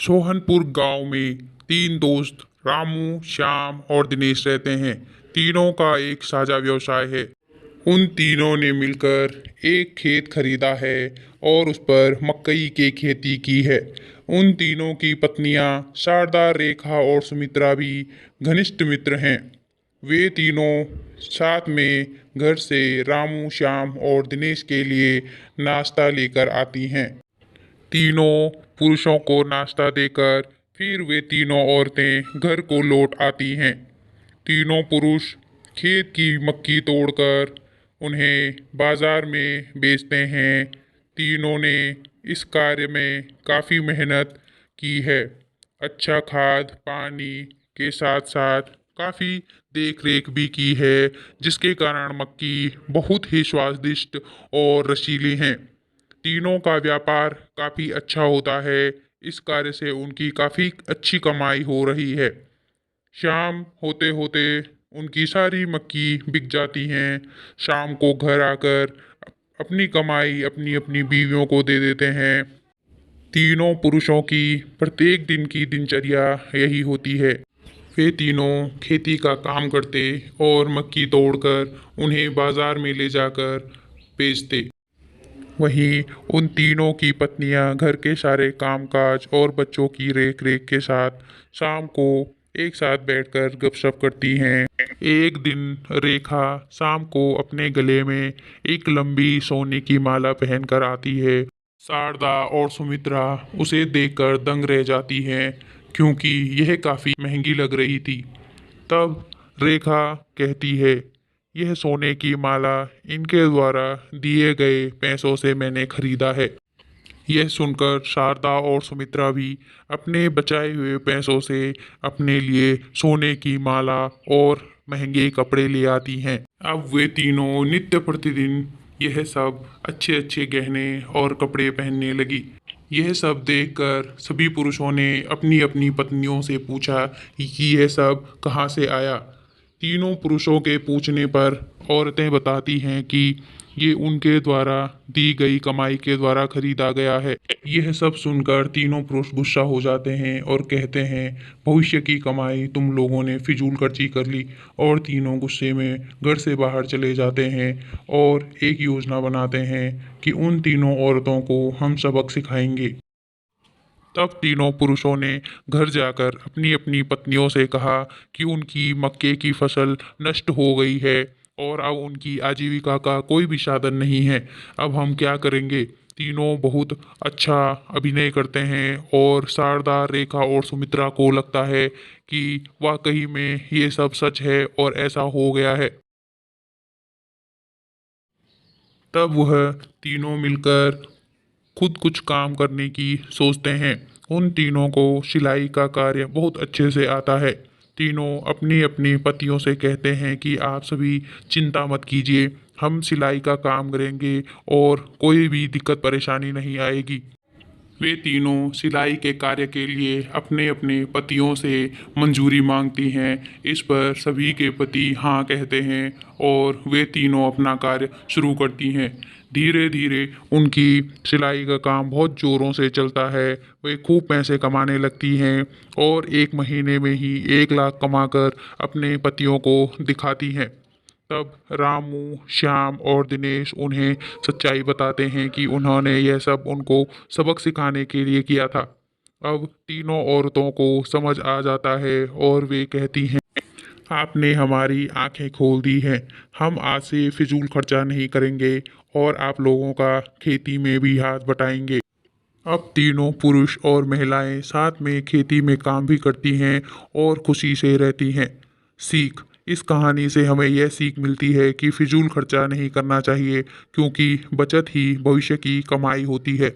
सोहनपुर गांव में तीन दोस्त रामू, श्याम और दिनेश रहते हैं। तीनों का एक साझा व्यवसाय है। उन तीनों ने मिलकर एक खेत खरीदा है और उस पर मकई की खेती की है। उन तीनों की पत्नियां शारदा, रेखा और सुमित्रा भी घनिष्ठ मित्र हैं। वे तीनों साथ में घर से रामू, श्याम और दिनेश के लिए नाश्ता लेकर आती हैं। तीनों पुरुषों को नाश्ता देकर फिर वे तीनों औरतें घर को लौट आती हैं। तीनों पुरुष खेत की मक्की तोड़कर उन्हें बाजार में बेचते हैं। तीनों ने इस कार्य में काफ़ी मेहनत की है। अच्छा खाद पानी के साथ साथ काफ़ी देख रेख भी की है, जिसके कारण मक्की बहुत ही स्वादिष्ट और रसीली हैं। तीनों का व्यापार काफ़ी अच्छा होता है। इस कार्य से उनकी काफ़ी अच्छी कमाई हो रही है। शाम होते होते उनकी सारी मक्की बिक जाती हैं। शाम को घर आकर अपनी कमाई अपनी अपनी बीवियों को दे देते हैं। तीनों पुरुषों की प्रत्येक दिन की दिनचर्या यही होती है। वे तीनों खेती का काम करते और मक्की तोड़कर उन्हें बाजार में ले जाकर बेचते। वहीं उन तीनों की पत्नियां घर के सारे कामकाज और बच्चों की रेख रेख के साथ शाम को एक साथ बैठकर गपशप करती हैं। एक दिन रेखा शाम को अपने गले में एक लंबी सोने की माला पहनकर आती है। शारदा और सुमित्रा उसे देखकर दंग रह जाती हैं, क्योंकि यह काफ़ी महंगी लग रही थी। तब रेखा कहती है, यह सोने की माला इनके द्वारा दिए गए पैसों से मैंने खरीदा है। यह सुनकर शारदा और सुमित्रा भी अपने बचाए हुए पैसों से अपने लिए सोने की माला और महंगे कपड़े ले आती हैं। अब वे तीनों नित्य प्रतिदिन यह सब अच्छे अच्छे गहने और कपड़े पहनने लगी। यह सब देखकर सभी पुरुषों ने अपनी अपनी पत्नियों से पूछा कि यह सब कहाँ से आया। तीनों पुरुषों के पूछने पर औरतें बताती हैं कि ये उनके द्वारा दी गई कमाई के द्वारा खरीदा गया है। यह सब सुनकर तीनों पुरुष गुस्सा हो जाते हैं और कहते हैं, भविष्य की कमाई तुम लोगों ने फिजूल खर्ची कर ली। और तीनों गुस्से में घर से बाहर चले जाते हैं और एक योजना बनाते हैं कि उन तीनों औरतों को हम सबक सिखाएंगे। तब तीनों पुरुषों ने घर जाकर अपनी अपनी पत्नियों से कहा कि उनकी मक्के की फसल नष्ट हो गई है और अब उनकी आजीविका का कोई भी साधन नहीं है। अब हम क्या करेंगे। तीनों बहुत अच्छा अभिनय करते हैं और शारदा, रेखा और सुमित्रा को लगता है कि वाकई में ये सब सच है और ऐसा हो गया है। तब वह तीनों मिलकर खुद कुछ काम करने की सोचते हैं। उन तीनों को सिलाई का कार्य बहुत अच्छे से आता है। तीनों अपनी अपनी पतियों से कहते हैं कि आप सभी चिंता मत कीजिए, हम सिलाई का काम करेंगे और कोई भी दिक्कत परेशानी नहीं आएगी। वे तीनों सिलाई के कार्य के लिए अपने अपने पतियों से मंजूरी मांगती हैं। इस पर सभी के पति हाँ कहते हैं और वे तीनों अपना कार्य शुरू करती हैं। धीरे धीरे उनकी सिलाई का काम बहुत ज़ोरों से चलता है। वे खूब पैसे कमाने लगती हैं और एक महीने में ही 1 लाख कमाकर अपने पतियों को दिखाती हैं। तब रामू, श्याम और दिनेश उन्हें सच्चाई बताते हैं कि उन्होंने यह सब उनको सबक सिखाने के लिए किया था। अब तीनों औरतों को समझ आ जाता है और वे कहती हैं, आपने हमारी आंखें खोल दी हैं। हम आज से फिजूल खर्चा नहीं करेंगे और आप लोगों का खेती में भी हाथ बटाएंगे। अब तीनों पुरुष और महिलाएं साथ में खेती में काम भी करती हैं और खुशी से रहती हैं। सीख, इस कहानी से हमें यह सीख मिलती है कि फिजूल खर्चा नहीं करना चाहिए, क्योंकि बचत ही भविष्य की कमाई होती है।